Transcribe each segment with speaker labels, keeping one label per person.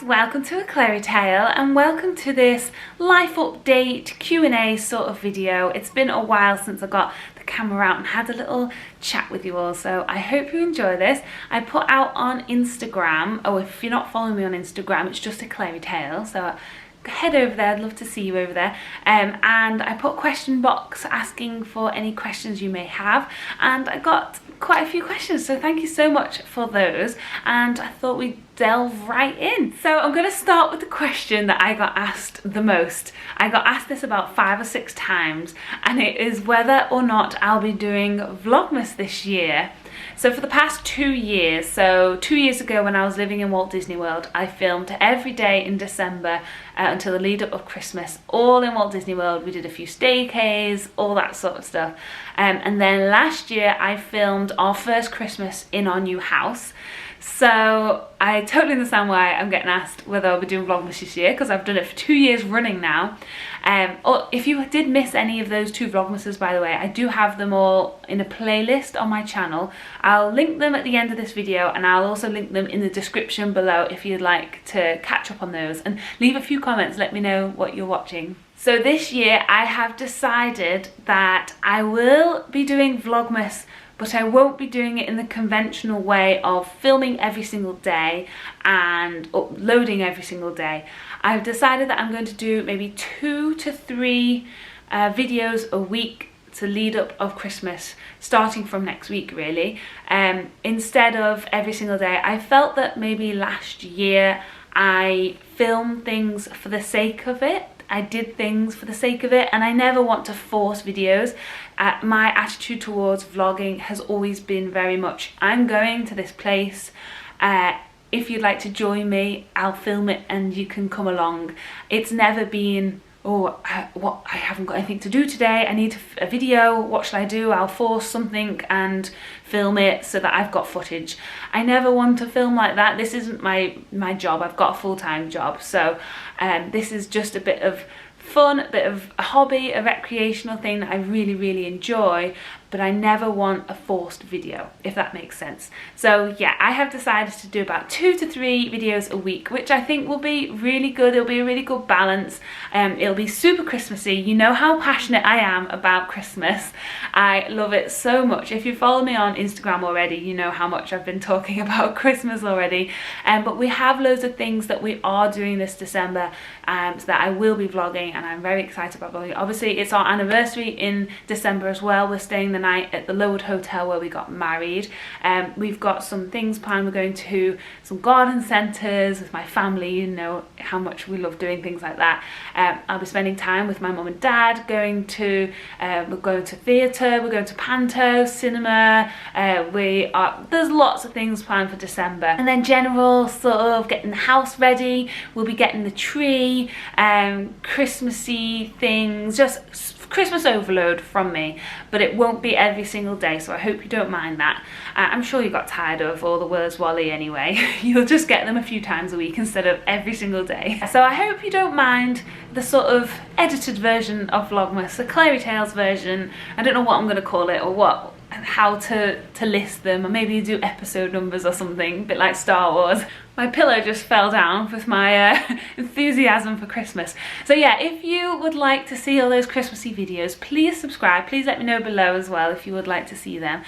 Speaker 1: welcome to aclaireytale and welcome to this life update Q&A sort of video. It's been a while since I got the camera out and had a little chat with you all, so I hope you enjoy this. I put out on Instagram, if you're not following me on Instagram, it's just aclaireytale, so head over there, I'd love to see you over there. And I put a question box asking for any questions you may have, and I got quite a few questions, so thank you so much for those, and I thought we'd delve right in. So I'm going to start with the question that I got asked the most. I got asked this about 5 or 6 times, and it is whether or not I'll be doing Vlogmas this year. So for the past 2 years, so 2 years ago when I was living in Walt Disney World, I filmed every day in December until the lead up of Christmas, all in Walt Disney World. We did a few staycays, all that sort of stuff. And then last year I filmed our first Christmas in our new house. So I totally understand why I'm getting asked whether I'll be doing Vlogmas this year, because I've done it for 2 years running now. Or if you did miss any of those 2 Vlogmases, by the way, I do have them all in a playlist on my channel. I'll link them at the end of this video, and I'll also link them in the description below if you'd like to catch up on those, and leave a few comments, let me know what you're watching. So this year I have decided that I will be doing Vlogmas, but I won't be doing it in the conventional way of filming every single day and uploading every single day. I've decided that I'm going to do maybe 2 to 3 videos a week to lead up of Christmas, starting from next week really, instead of every single day. I felt that maybe last year I filmed things for the sake of it. I did things for the sake of it, and I never want to force videos. My attitude towards vlogging has always been very much, I'm going to this place, if you'd like to join me, I'll film it and you can come along. It's never been, I haven't got anything to do today, I need a video, what should I do? I'll force something and film it so that I've got footage. I never want to film like that. This isn't my job. I've got a full-time job, so this is just a bit of fun, a bit of a hobby, a recreational thing that I really enjoy, but I never want a forced video, if that makes sense. So yeah, I have decided to do about 2 to 3 videos a week, which I think will be really good. It'll be a really good balance. It'll be super Christmassy. You know how passionate I am about Christmas. I love it so much. If you follow me on Instagram already, you know how much I've been talking about Christmas already. But we have loads of things that we are doing this December, so that I will be vlogging, and I'm very excited about vlogging. Obviously it's our anniversary in December as well. We're staying the night at the Lowood Hotel where we got married. We've got some things planned. We're going to some garden centres with my family. You know how much we love doing things like that. I'll be spending time with my mum and dad, we're going to theatre, we're going to panto, cinema. There's lots of things planned for December. And then general sort of getting the house ready. We'll be getting the tree, Christmassy things, just Christmas overload from me, but it won't be every single day, so I hope you don't mind that. I'm sure you got tired of all the Where's Wally anyway. You'll just get them a few times a week instead of every single day. So I hope you don't mind the sort of edited version of Vlogmas, the aclaireytales version. I don't know what I'm going to call it, or how to list them, or maybe do episode numbers or something, a bit like Star Wars. My pillow just fell down with my enthusiasm for Christmas. So yeah, if you would like to see all those Christmassy videos, please subscribe. Please let me know below as well if you would like to see them.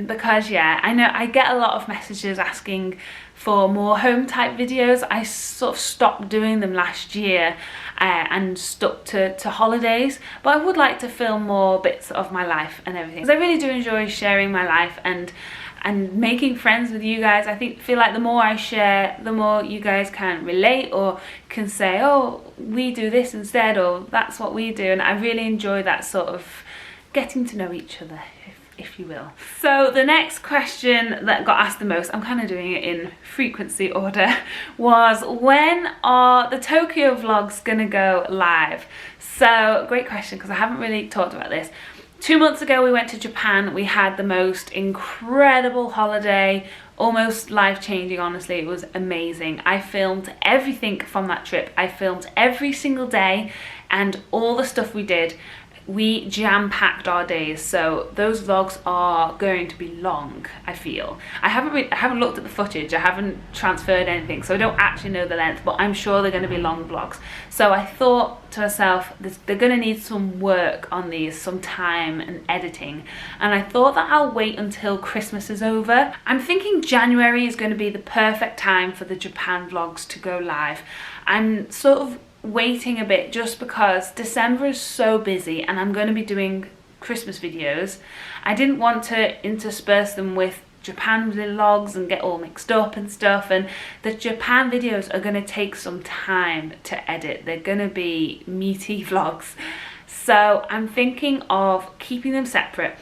Speaker 1: Because yeah, I know I get a lot of messages asking for more home type videos. I sort of stopped doing them last year and stuck to holidays, but I would like to film more bits of my life and everything, because I really do enjoy sharing my life and making friends with you guys. I feel like the more I share, the more you guys can relate or can say, oh, we do this instead, or that's what we do, and I really enjoy that sort of getting to know each other, if you will. So the next question that got asked the most, I'm kind of doing it in frequency order, was when are the Tokyo vlogs gonna go live? So great question, because I haven't really talked about this. 2 months ago we went to Japan. We had the most incredible holiday, almost life-changing, honestly. It was amazing. I filmed everything from that trip. I filmed every single day, and all the stuff we did we jam-packed our days, so those vlogs are going to be long, I feel. I haven't looked at the footage, I haven't transferred anything, so I don't actually know the length, but I'm sure they're going to be long vlogs. So I thought to myself, they're going to need some work on these, some time and editing, and I thought that I'll wait until Christmas is over. I'm thinking January is going to be the perfect time for the Japan vlogs to go live. I'm sort of waiting a bit just because December is so busy and I'm going to be doing Christmas videos. I didn't want to intersperse them with Japan vlogs and get all mixed up and stuff, and the Japan videos are going to take some time to edit. They're going to be meaty vlogs, so I'm thinking of keeping them separate.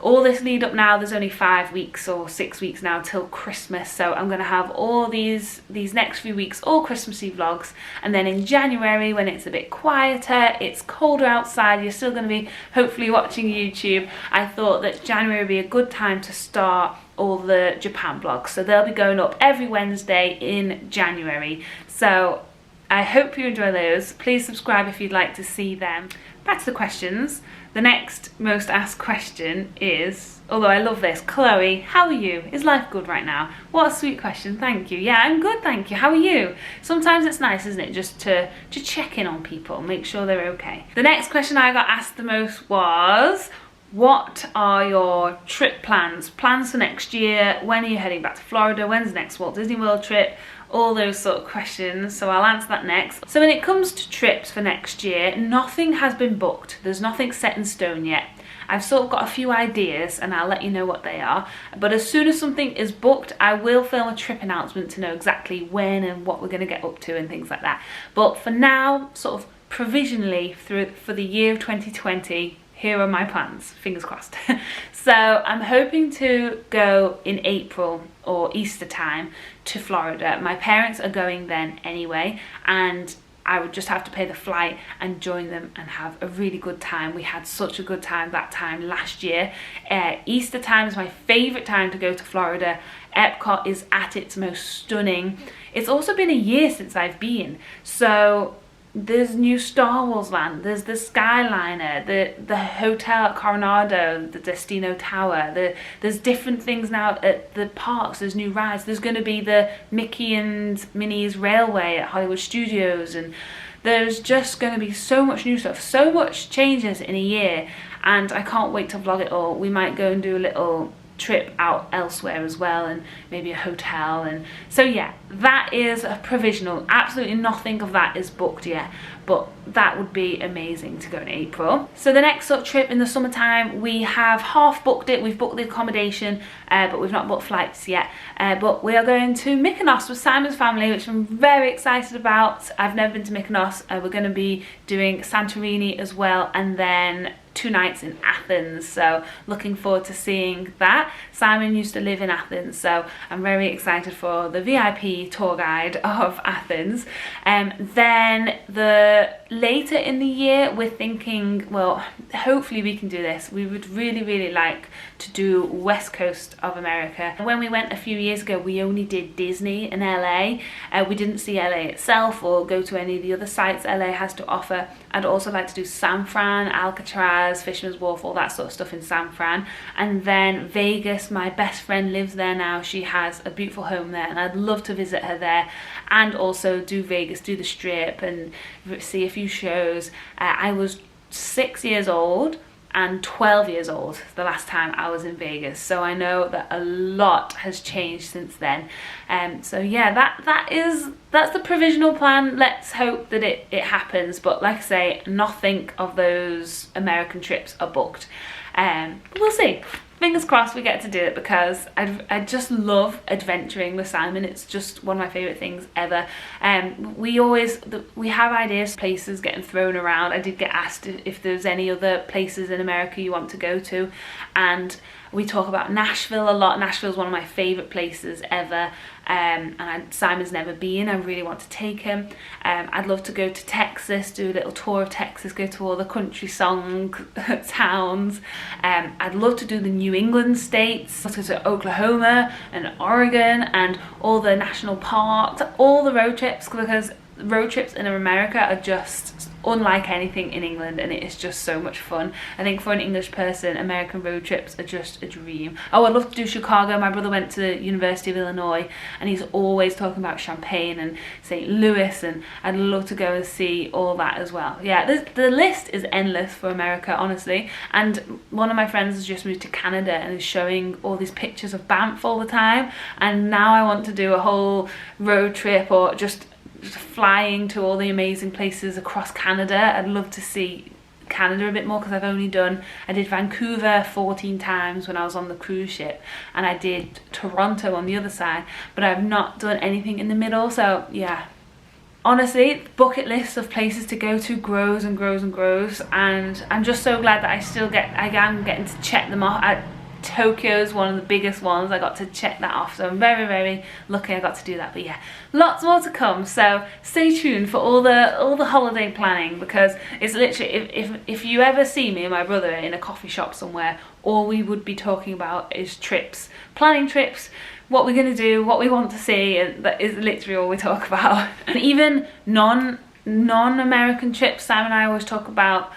Speaker 1: All this lead up now, there's only 5 weeks or 6 weeks now till Christmas, so I'm going to have all these next few weeks all Christmassy vlogs, and then in January, when it's a bit quieter, it's colder outside, you're still going to be hopefully watching YouTube, I thought that January would be a good time to start all the Japan vlogs, so they'll be going up every Wednesday in January. So I hope you enjoy those. Please subscribe if you'd like to see them. Back to the questions. The next most asked question is, although I love this, Chloe, how are you? Is life good right now? What a sweet question, thank you. Yeah, I'm good, thank you. How are you? Sometimes it's nice, isn't it, just to check in on people, make sure they're okay. The next question I got asked the most was, what are your trip plans? Plans for next year? When are you heading back to Florida? When's the next Walt Disney World trip? All those sort of questions, so I'll answer that next. So when it comes to trips for next year, nothing has been booked. There's nothing set in stone yet. I've sort of got a few ideas and I'll let you know what they are. But as soon as something is booked, I will film a trip announcement to know exactly when and what we're going to get up to and things like that. But for now, sort of provisionally for the year of 2020, here are my plans, fingers crossed. So I'm hoping to go in April or Easter time to Florida. My parents are going then anyway, and I would just have to pay the flight and join them and have a really good time. We had such a good time that time last year. Easter time is my favourite time to go to Florida. Epcot is at its most stunning. It's also been a year since I've been, so there's new Star Wars land, there's the Skyliner, the hotel at Coronado, the Destino Tower, there's different things now at the parks, there's new rides, there's going to be the Mickey and Minnie's Railway at Hollywood Studios, and there's just going to be so much new stuff, so much changes in a year, and I can't wait to vlog it all. We might go and do a little trip out elsewhere as well, and maybe a hotel, and so yeah, that is a provisional. Absolutely nothing of that is booked yet, but that would be amazing to go in April. So the next sort of trip in the summertime, we have half booked it. We've booked the accommodation, but we've not booked flights yet, but we are going to Mykonos with Simon's family, which I'm very excited about. I've never been to Mykonos. We're going to be doing Santorini as well, and then 2 nights in Athens, so looking forward to seeing that. Simon used to live in Athens, so I'm very excited for the VIP tour guide of Athens. Then later in the year, we're thinking, well, hopefully we can do this. We would really like to do West Coast of America. When we went a few years ago, we only did Disney in LA. We didn't see LA itself or go to any of the other sites LA has to offer. I'd also like to do San Fran, Alcatraz, Fisherman's Wharf, all that sort of stuff in San Fran. And then Vegas, my best friend lives there now. She has a beautiful home there, and I'd love to visit her there, and also do Vegas, do the Strip, and see a few shows. I was 6 years old and 12 years old the last time I was in Vegas, so I know that a lot has changed since then. So yeah, that's the provisional plan. Let's hope that it happens, but like I say, nothing of those American trips are booked. We'll see. Fingers crossed we get to do it, because I just love adventuring with Simon. It's just one of my favourite things ever. We have ideas, places getting thrown around. I did get asked if there's any other places in America you want to go to, and we talk about Nashville a lot. Nashville's one of my favourite places ever, and Simon's never been. I really want to take him. I'd love to go to Texas, do a little tour of Texas, go to all the country song towns. I'd love to do the New England states, go to Oklahoma and Oregon and all the national parks, all the road trips, because road trips in America are just unlike anything in England, and it is just so much fun. I think for an English person, American road trips are just a dream. Oh, I'd love to do Chicago. My brother went to the University of Illinois and he's always talking about Champaign and St. Louis, and I'd love to go and see all that as well. Yeah, the list is endless for America, honestly. And one of my friends has just moved to Canada and is showing all these pictures of Banff all the time, and now I want to do a whole road trip or just flying to all the amazing places across Canada. I'd love to see Canada a bit more because I did Vancouver 14 times when I was on the cruise ship, and I did Toronto on the other side, but I've not done anything in the middle. So yeah, honestly, the bucket list of places to go to grows and grows and grows, and I'm just so glad that I am getting to check them off. Tokyo is one of the biggest ones. I got to check that off, so I'm very, very lucky I got to do that. But yeah, lots more to come, so stay tuned for all the holiday planning, because it's literally, if you ever see me and my brother in a coffee shop somewhere, all we would be talking about is trips, planning trips, what we're going to do, what we want to see, and that is literally all we talk about. And even non-American trips, Sam and I always talk about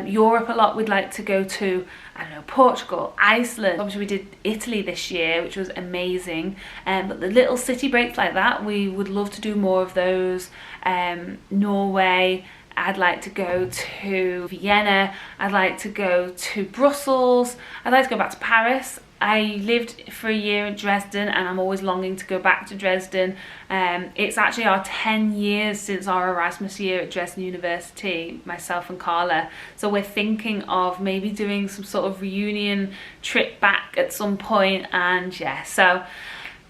Speaker 1: Europe a lot. We'd like to go to, I don't know, Portugal, Iceland. Obviously we did Italy this year, which was amazing, but the little city breaks like that, we would love to do more of those. Norway, I'd like to go to Vienna, I'd like to go to Brussels, I'd like to go back to Paris. I lived for a year in Dresden and I'm always longing to go back to Dresden. It's actually our 10 years since our Erasmus year at Dresden University, myself and Carla. So we're thinking of maybe doing some sort of reunion trip back at some point, and yeah, so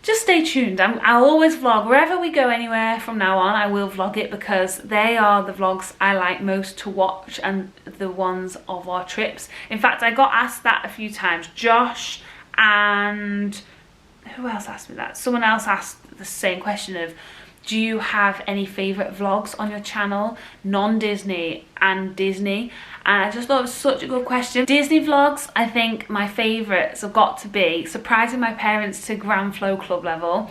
Speaker 1: just stay tuned. I'll always vlog wherever we go, anywhere from now on. I will vlog it because they are the vlogs I like most to watch and the ones of our trips. In fact, I got asked that a few times. Josh and who else asked me that? Someone else asked the same question of, do you have any favourite vlogs on your channel, non-Disney and Disney? And I just thought it was such a good question. Disney vlogs, I think my favourites have got to be surprising my parents to Grand Flow Club level,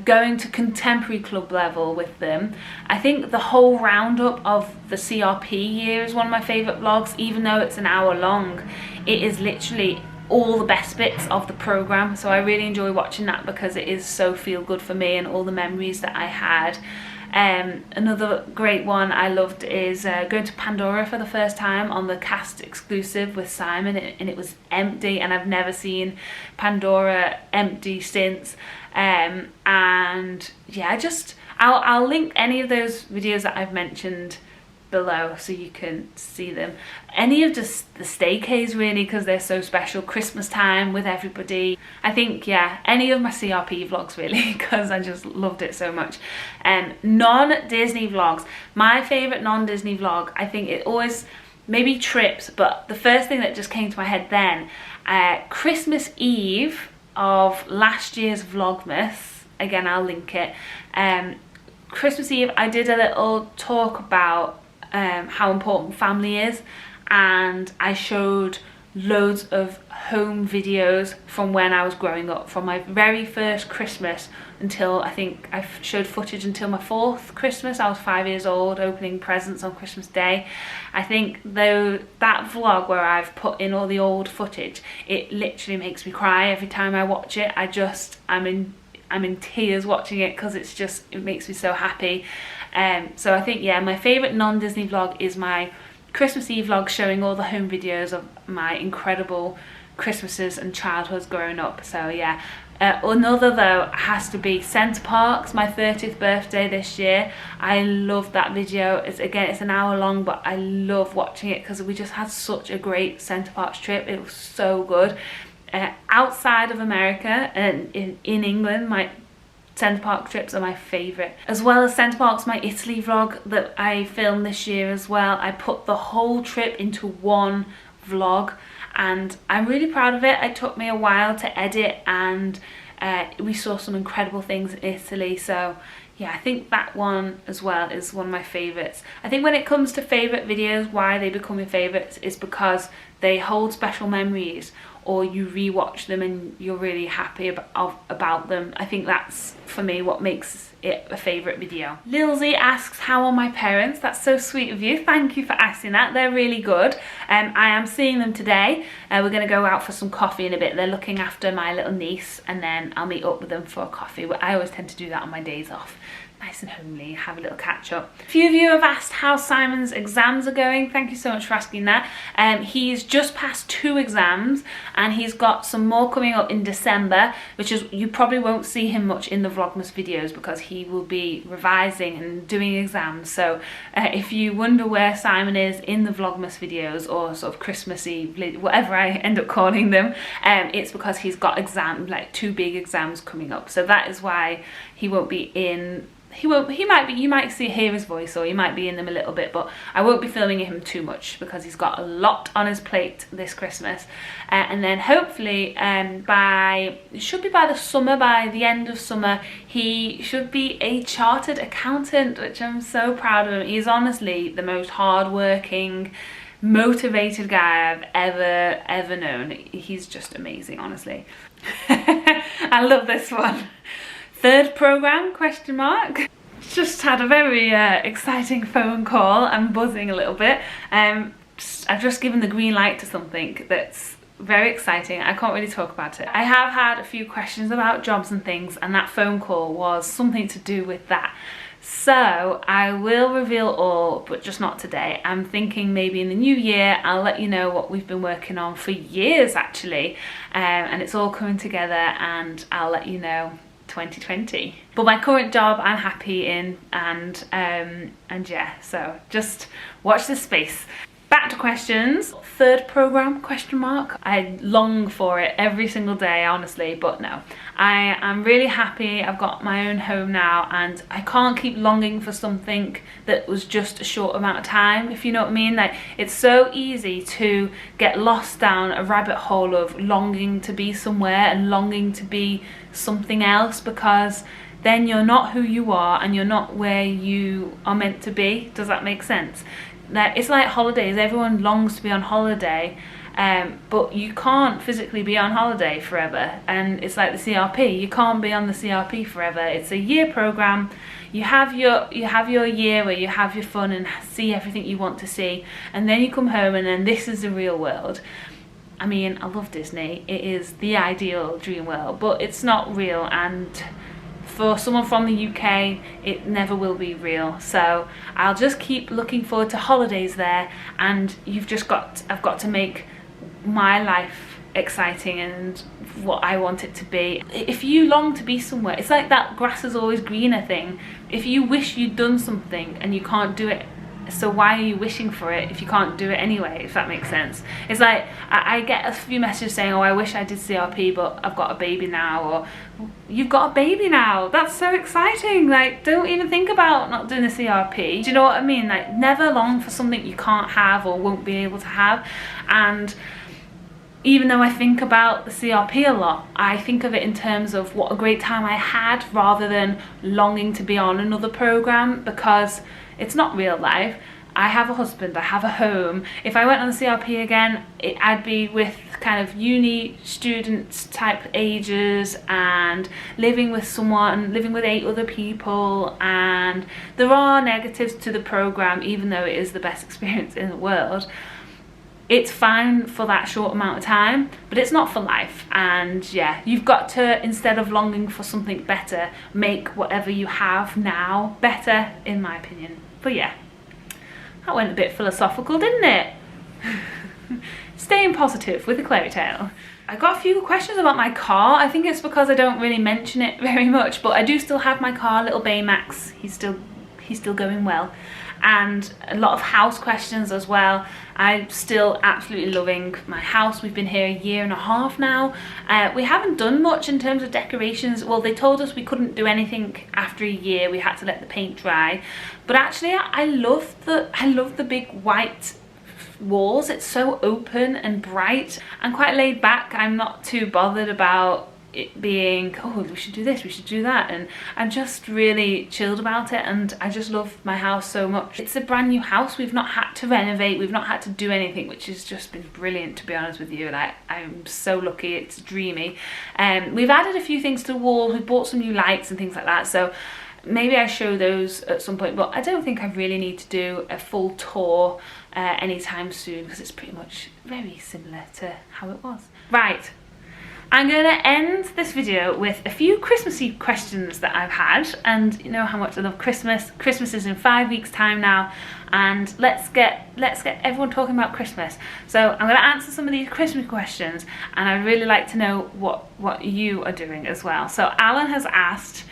Speaker 1: going to contemporary club level with them. I think the whole roundup of the CRP year is one of my favourite vlogs, even though it's an hour long. It is literally all the best bits of the program, so I really enjoy watching that because it is so feel good for me and all the memories that I had. Another great one I loved is going to Pandora for the first time on the cast exclusive with Simon, and it was empty, and I've never seen Pandora empty since. And yeah, I'll link any of those videos that I've mentioned below so you can see them. Any of just the staycays really, because they're so special. Christmas time with everybody. I think, yeah, any of my CRP vlogs really, because I just loved it so much. Non-Disney vlogs. My favourite non-Disney vlog, I think it always, maybe trips, but the first thing that just came to my head then, Christmas Eve of last year's Vlogmas. Again, I'll link it. Christmas Eve, I did a little talk about how important family is, and I showed loads of home videos from when I was growing up, from my very first Christmas until, I think I showed footage until my 4th Christmas. I was 5 years old, opening presents on Christmas Day. I think though that vlog where I've put in all the old footage, it literally makes me cry every time I watch it. I'm in tears watching it because it makes me so happy. So I think, yeah, my favourite non-Disney vlog is my Christmas Eve vlog showing all the home videos of my incredible Christmases and childhoods growing up. So yeah, another though has to be Centre Parks, my 30th birthday this year. I love that video. It's an hour long, but I love watching it because we just had such a great Centre Parks trip. It was so good. Outside of America and in England, my Centre Park trips are my favourite. As well as Centre Parks, my Italy vlog that I filmed this year as well. I put the whole trip into one vlog and I'm really proud of it. It took me a while to edit, and we saw some incredible things in Italy. So yeah, I think that one as well is one of my favourites. I think when it comes to favourite videos, why they become your favourites is because they hold special memories, or you rewatch them and you're really happy about them. I think that's, for me, what makes it a favourite video. Lilsey asks, how are my parents? That's so sweet of you. Thank you for asking that. They're really good. I am seeing them today. We're going to go out for some coffee in a bit. They're looking after my little niece, and then I'll meet up with them for a coffee. I always tend to do that on my days off. Nice and homely, have a little catch up. A few of you have asked how Simon's exams are going. Thank you so much for asking that. He's just passed 2 exams and he's got some more coming up in December, which is, you probably won't see him much in the Vlogmas videos because he will be revising and doing exams. So if you wonder where Simon is in the Vlogmas videos, or sort of Christmassy, whatever I end up calling them, it's because he's got exams, like 2 big exams coming up. So that is why he won't be in. You might hear his voice, or you might be in them a little bit, but I won't be filming him too much because he's got a lot on his plate this Christmas. And then hopefully it should be by the summer, by the end of summer, he should be a chartered accountant, which I'm so proud of him. He's honestly the most hardworking, motivated guy I've ever known. He's just amazing, honestly. I love this one. 3rd program, question mark. Just had a very exciting phone call. I'm buzzing a little bit. I've just given the green light to something that's very exciting. I can't really talk about it. I have had a few questions about jobs and things, and that phone call was something to do with that. So I will reveal all, but just not today. I'm thinking maybe in the new year I'll let you know what we've been working on for years actually, and it's all coming together, and I'll let you know 2020. But my current job I'm happy in, and yeah, so just watch this space. Back to questions. 3rd program, question mark. I long for it every single day, honestly, but no. I am really happy. I've got my own home now, and I can't keep longing for something that was just a short amount of time, if you know what I mean. Like, it's so easy to get lost down a rabbit hole of longing to be somewhere and longing to be something else, because then you're not who you are and you're not where you are meant to be. Does that make sense? It's like holidays. Everyone longs to be on holiday, but you can't physically be on holiday forever. And it's like the CRP. You can't be on the CRP forever. It's a year program. You have your year where you have your fun and see everything you want to see, and then you come home, and then this is the real world. I mean, I love Disney. It is the ideal dream world, but it's not real, and for someone from the UK, it never will be real. So I'll just keep looking forward to holidays there, and I've got to make my life exciting and what I want it to be. If you long to be somewhere, it's like that grass is always greener thing. If you wish you'd done something and you can't do it, so why are you wishing for it if you can't do it anyway, if that makes sense? It's like, I get a few messages saying, oh, I wish I did CRP, but I've got a baby now, or you've got a baby now, that's so exciting. Like, don't even think about not doing a CRP. Do you know what I mean? Like, never long for something you can't have or won't be able to have. And even though I think about the CRP a lot, I think of it in terms of what a great time I had, rather than longing to be on another program, because it's not real life. I have a husband, I have a home. If I went on the CRP again, I'd be with kind of uni students type ages, and living with 8 other people, and there are negatives to the program, even though it is the best experience in the world. It's fine for that short amount of time, but it's not for life. And yeah, you've got to, instead of longing for something better, make whatever you have now better, in my opinion. But yeah, that went a bit philosophical, didn't it? Staying positive with aclaireytale. I got a few questions about my car. I think it's because I don't really mention it very much, but I do still have my car, little Baymax. He's still going well. And a lot of house questions as well. I'm still absolutely loving my house. We've been here a year and a half now. We haven't done much in terms of decorations. Well, they told us we couldn't do anything after a year. We had to let the paint dry. But actually, I love the big white walls. It's so open and bright. I'm quite laid back. I'm not too bothered about it being, oh, we should do this, we should do that, and I'm just really chilled about it, and I just love my house so much. It's a brand new house. We've not had to renovate, we've not had to do anything, which has just been brilliant, to be honest with you, and I'm so lucky. It's dreamy. We've added a few things to the walls, we've bought some new lights and things like that, so maybe I show those at some point, but I don't think I really need to do a full tour anytime soon, because it's pretty much very similar to how it was. Right, I'm going to end this video with a few Christmassy questions that I've had, and you know how much I love Christmas. Christmas is in 5 weeks time now, and let's get everyone talking about Christmas. So I'm going to answer some of these Christmas questions, and I'd really like to know what you are doing as well. So Alan has asked,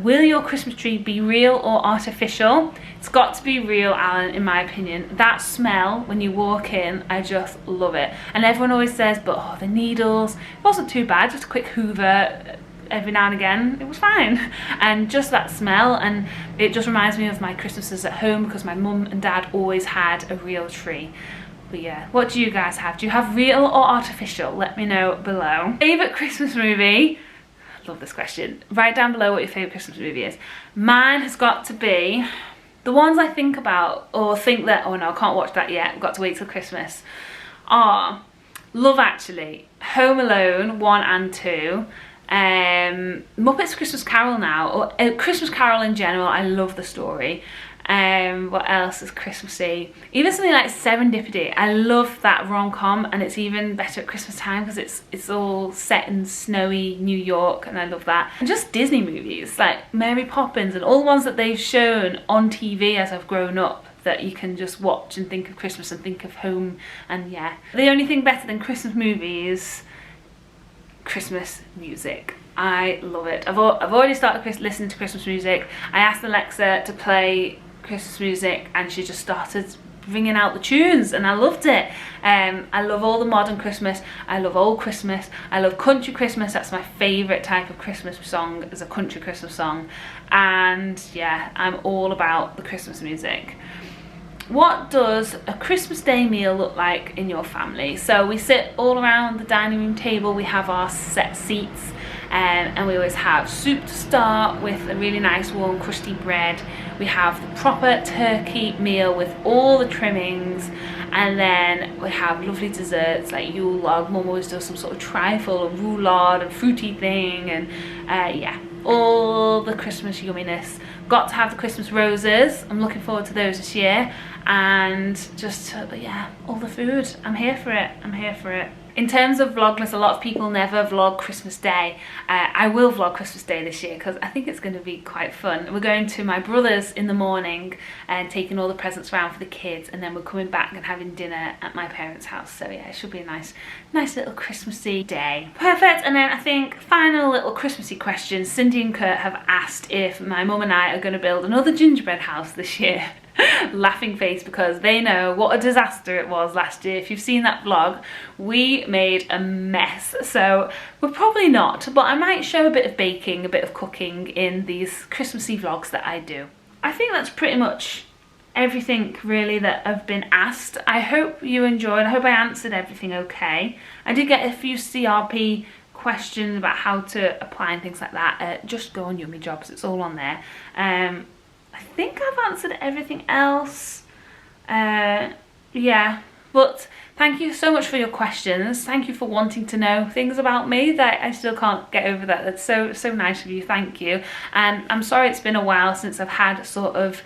Speaker 1: will your Christmas tree be real or artificial? It's got to be real, Alan, in my opinion. That smell when you walk in, I just love it. And everyone always says, but oh, the needles, it wasn't too bad, just a quick hoover every now and again, it was fine. And just that smell, and it just reminds me of my Christmases at home, because my mum and dad always had a real tree. But yeah, what do you guys have? Do you have real or artificial? Let me know below. Favourite Christmas movie? Love this question. Write down below what your favourite Christmas movie is. Mine has got to be, the ones I think about or think that, oh no, I can't watch that yet, I've got to wait till Christmas, are Love Actually, Home Alone 1 and 2, Muppets Christmas Carol now, or Christmas Carol in general. I love the story. What else is Christmassy? Even something like Serendipity. I love that rom-com, and it's even better at Christmas time because it's all set in snowy New York, and I love that. And just Disney movies like Mary Poppins and all the ones that they've shown on TV as I've grown up, that you can just watch and think of Christmas and think of home. And yeah, the only thing better than Christmas movies, Christmas music. I love it. I've already started listening to Christmas music. I asked Alexa to play Christmas music, and she just started ringing out the tunes, and I loved it. I love all the modern Christmas, I love old Christmas, I love country Christmas. That's my favourite type of Christmas song, is a country Christmas song. And yeah, I'm all about the Christmas music. What does a Christmas Day meal look like in your family? So we sit all around the dining room table, we have our set seats, and we always have soup to start with, a really nice warm crusty bread. We have the proper turkey meal with all the trimmings, and then we have lovely desserts like Yule log. Mum always does some sort of trifle or roulade and fruity thing, and yeah, all the Christmas yumminess. Got to have the Christmas roses. I'm looking forward to those this year, and just yeah, all the food. I'm here for it. I'm here for it. In terms of Vlogmas, a lot of people never vlog Christmas Day. I will vlog Christmas Day this year because I think it's going to be quite fun. We're going to my brother's in the morning and taking all the presents around for the kids, and then we're coming back and having dinner at my parents' house. So yeah, it should be a nice little Christmassy day. Perfect. And then I think final little Christmassy question. Cindy and Kurt have asked if my mum and I are going to build another gingerbread house this year. Laughing face, because they know what a disaster it was last year. If you've seen that vlog, we made a mess. So we're probably not, but I might show a bit of baking, a bit of cooking in these Christmassy vlogs that I do. I think that's pretty much everything really that I've been asked. I hope you enjoyed. I hope I answered everything okay. I did get a few CRP questions about how to apply and things like that. Just go on Yummy Jobs, it's all on there. I think I've answered everything else. Yeah, but thank you so much for your questions. Thank you for wanting to know things about me that I still can't get over that. That's so nice of you. Thank you. And I'm sorry it's been a while since I've had a sort of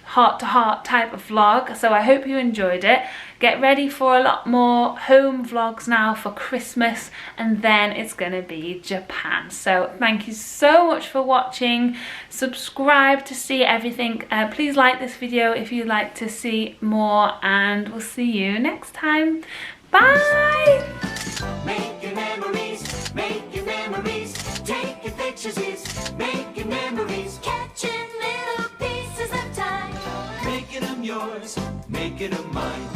Speaker 1: heart-to-heart type of vlog, so I hope you enjoyed it. Get ready for a lot more home vlogs now for Christmas, and then it's gonna be Japan. So thank you so much for watching. Subscribe to see everything. Please like this video if you'd like to see more, and we'll see you next time. Bye!
Speaker 2: Make your memories, make your memories, take your pictures, make your memories, catching little pieces of time, making them yours, making them mine.